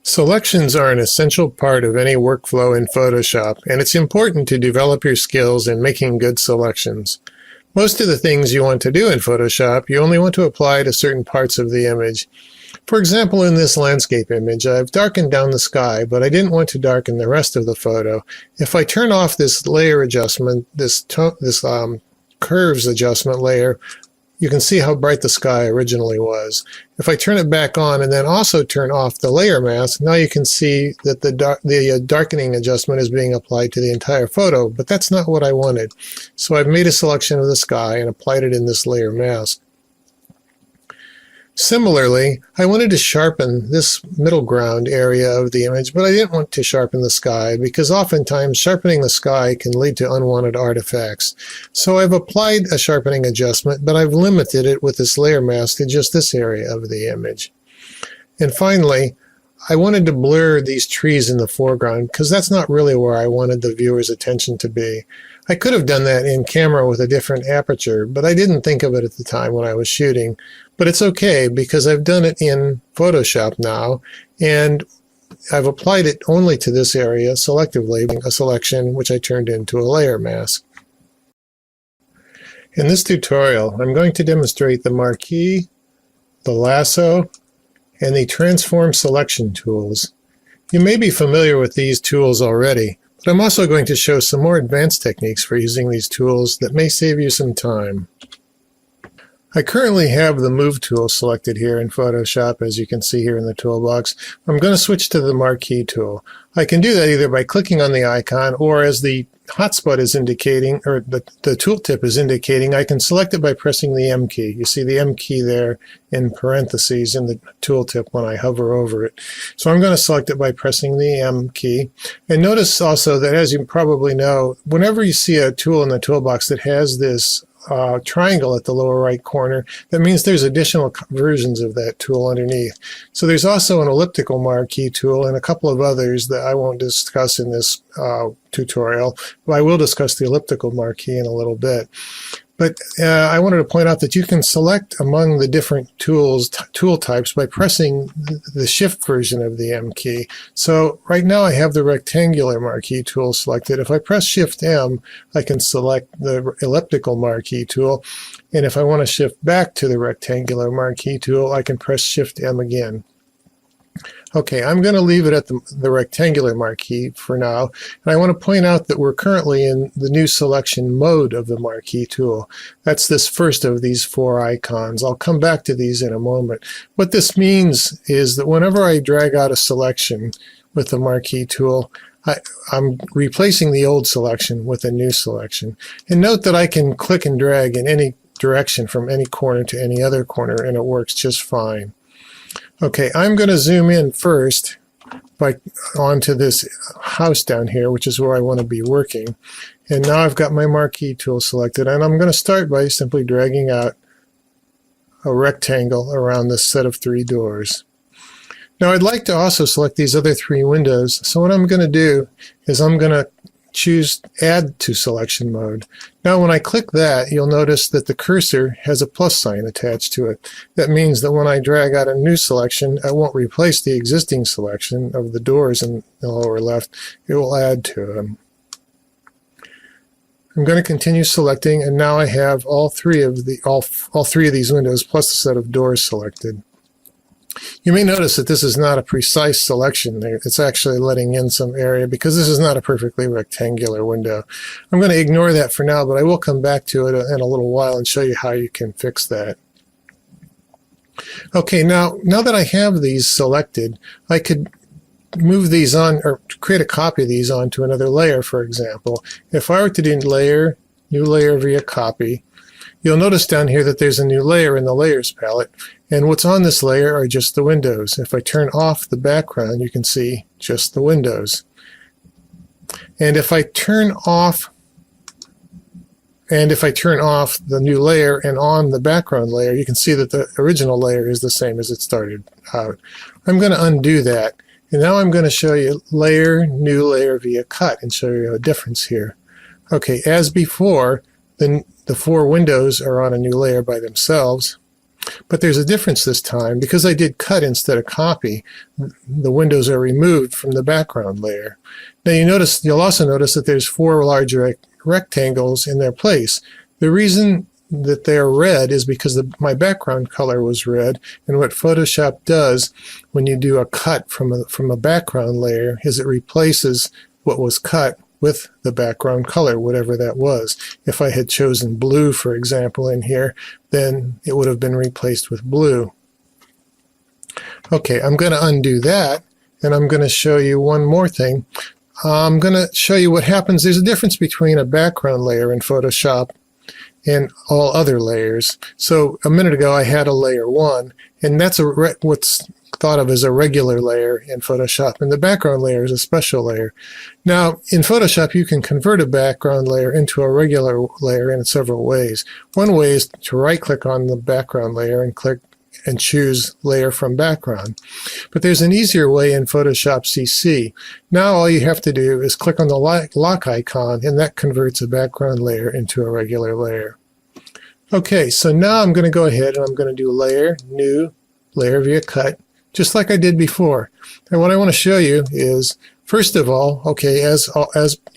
Selections are an essential part of any workflow in Photoshop, and it's important to develop your skills in making good selections. Most of the things you want to do in Photoshop, you only want to apply to certain parts of the image. For example, in this landscape image, I've darkened down the sky, but I didn't want to darken the rest of the photo. If I turn off this layer adjustment, this curves adjustment layer, you can see how bright the sky originally was. If I turn it back on and then also turn off the layer mask, now you can see that the darkening adjustment is being applied to the entire photo, but that's not what I wanted. So I've made a selection of the sky and applied it in this layer mask. Similarly, I wanted to sharpen this middle ground area of the image, but I didn't want to sharpen the sky because oftentimes sharpening the sky can lead to unwanted artifacts. So I've applied a sharpening adjustment, but I've limited it with this layer mask to just this area of the image. And finally, I wanted to blur these trees in the foreground because that's not really where I wanted the viewer's attention to be. I could have done that in camera with a different aperture, but I didn't think of it at the time when I was shooting. But it's okay because I've done it in Photoshop now, and I've applied it only to this area selectively, a selection which I turned into a layer mask. In this tutorial, I'm going to demonstrate the Marquee, the Lasso, and the Transform Selection tools. You may be familiar with these tools already, but I'm also going to show some more advanced techniques for using these tools that may save you some time. I currently have the Move tool selected here in Photoshop, as you can see here in the toolbox. I'm going to switch to the Marquee tool. I can do that either by clicking on the icon, or as the hotspot is indicating, or the tooltip is indicating, I can select it by pressing the M key. You see the M key there in parentheses in the tooltip when I hover over it. So I'm going to select it by pressing the M key. And notice also that, as you probably know, whenever you see a tool in the toolbox that has this triangle at the lower right corner, that means there's additional versions of that tool underneath. So there's also an elliptical marquee tool and a couple of others that I won't discuss in this tutorial. But I will discuss the elliptical marquee in a little bit. But I wanted to point out that you can select among the different tool types by pressing the Shift version of the M key. So right now I have the rectangular marquee tool selected. If I press Shift M, I can select the elliptical marquee tool. And if I want to shift back to the rectangular marquee tool, I can press Shift M again. Okay, I'm going to leave it at the rectangular marquee for now, and I want to point out that we're currently in the new selection mode of the marquee tool. That's this first of these four icons. I'll come back to these in a moment. What this means is that whenever I drag out a selection with the marquee tool, I'm replacing the old selection with a new selection. And note that I can click and drag in any direction from any corner to any other corner, and it works just fine. Okay, I'm going to zoom in first onto this house down here, which is where I want to be working. And now I've got my marquee tool selected, and I'm going to start by simply dragging out a rectangle around this set of three doors. Now I'd like to also select these other three windows, so what I'm going to do is I'm going to choose Add to Selection Mode. Now when I click that, you'll notice that the cursor has a plus sign attached to it. That means that when I drag out a new selection, I won't replace the existing selection of the doors in the lower left. It will add to them. I'm going to continue selecting, and now I have all three of these windows plus the set of doors selected. You may notice that this is not a precise selection. It's actually letting in some area because this is not a perfectly rectangular window. I'm going to ignore that for now, but I will come back to it in a little while and show you how you can fix that. Okay, now that I have these selected, I could move these on or create a copy of these onto another layer, for example. If I were to do layer, new layer via copy, you'll notice down here that there's a new layer in the Layers palette, and what's on this layer are just the windows. If I turn off the background, you can see just the windows. And if I turn off the new layer and on the background layer, you can see that the original layer is the same as it started out. I'm going to undo that, and now I'm going to show you layer, new layer via cut and show you a difference here. Okay, as before, the four windows are on a new layer by themselves. But there's a difference this time. Because I did cut instead of copy, the windows are removed from the background layer. Now you'll also notice that there's 4 large rectangles in their place. The reason that they're red is because my background color was red, and what Photoshop does when you do a cut from a background layer is it replaces what was cut with the background color, whatever that was. If I had chosen blue, for example, in here, then it would have been replaced with blue. Okay, I'm going to undo that, and I'm going to show you one more thing. I'm going to show you what happens. There's a difference between a background layer in Photoshop and all other layers. So a minute ago I had a layer 1, and that's what's thought of as a regular layer in Photoshop, and the background layer is a special layer. Now in Photoshop you can convert a background layer into a regular layer in several ways. One way is to right click on the background layer and click and choose layer from background. But there's an easier way in Photoshop CC. Now all you have to do is click on the lock icon, and that converts a background layer into a regular layer. Okay, so now I'm going to go ahead and I'm going to do layer, new, layer via cut, just like I did before. And what I want to show you is, first of all, okay, as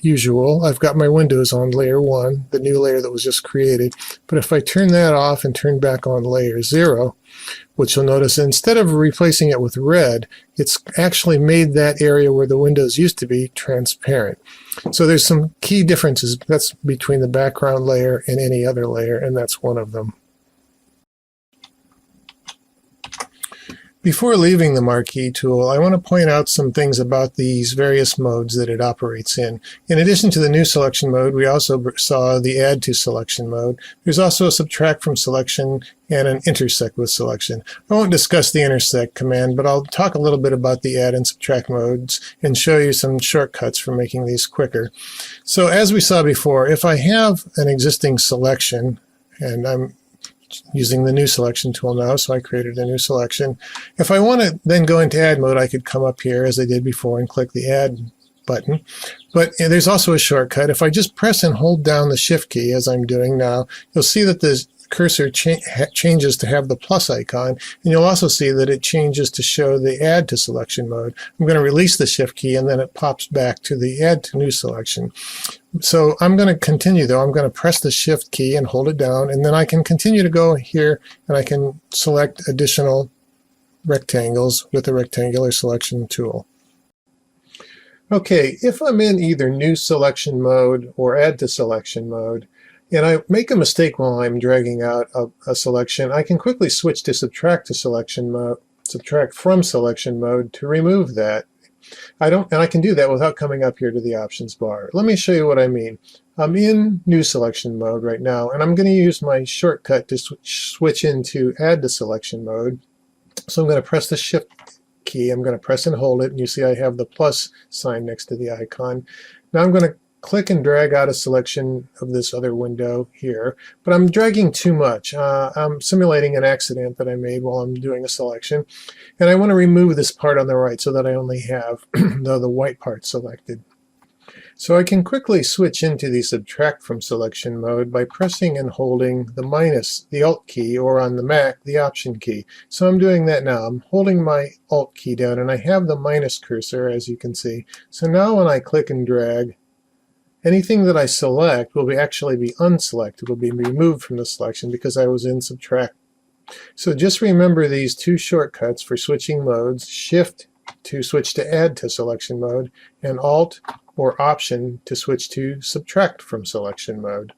usual, I've got my windows on layer 1, the new layer that was just created. But if I turn that off and turn back on layer 0, which you'll notice instead of replacing it with red, it's actually made that area where the windows used to be transparent. So there's some key differences that's between the background layer and any other layer, and that's one of them. Before leaving the Marquee tool, I want to point out some things about these various modes that it operates in. In addition to the new selection mode, we also saw the add to selection mode. There's also a subtract from selection and an intersect with selection. I won't discuss the intersect command, but I'll talk a little bit about the add and subtract modes and show you some shortcuts for making these quicker. So as we saw before, if I have an existing selection, and I'm using the new selection tool now, so I created a new selection. If I want to then go into add mode, I could come up here as I did before and click the add button. But there's also a shortcut. If I just press and hold down the shift key as I'm doing now, you'll see that the cursor changes to have the plus icon, and you'll also see that it changes to show the add to selection mode. I'm going to release the shift key, and then it pops back to the add to new selection. So I'm going to continue though. I'm going to press the shift key and hold it down, and then I can continue to go here and I can select additional rectangles with the rectangular selection tool. Okay, if I'm in either new selection mode or add to selection mode, and I make a mistake while I'm dragging out a selection, I can quickly switch to subtract from selection mode to remove that. And I can do that without coming up here to the options bar. Let me show you what I mean. I'm in new selection mode right now, and I'm going to use my shortcut to switch into add to selection mode. So I'm going to press the shift key, I'm going to press and hold it, and you see I have the plus sign next to the icon. Now I'm going to click and drag out a selection of this other window here, but I'm dragging too much. I'm simulating an accident that I made while I'm doing a selection, and I want to remove this part on the right so that I only have the white part selected. So I can quickly switch into the subtract from selection mode by pressing and holding the Alt key, or on the Mac, the Option key. So I'm doing that now. I'm holding my Alt key down, and I have the minus cursor, as you can see. So now when I click and drag, anything that I select will actually be unselected, will be removed from the selection because I was in subtract. So just remember these two shortcuts for switching modes: Shift to switch to add to selection mode, and Alt or Option to switch to subtract from selection mode.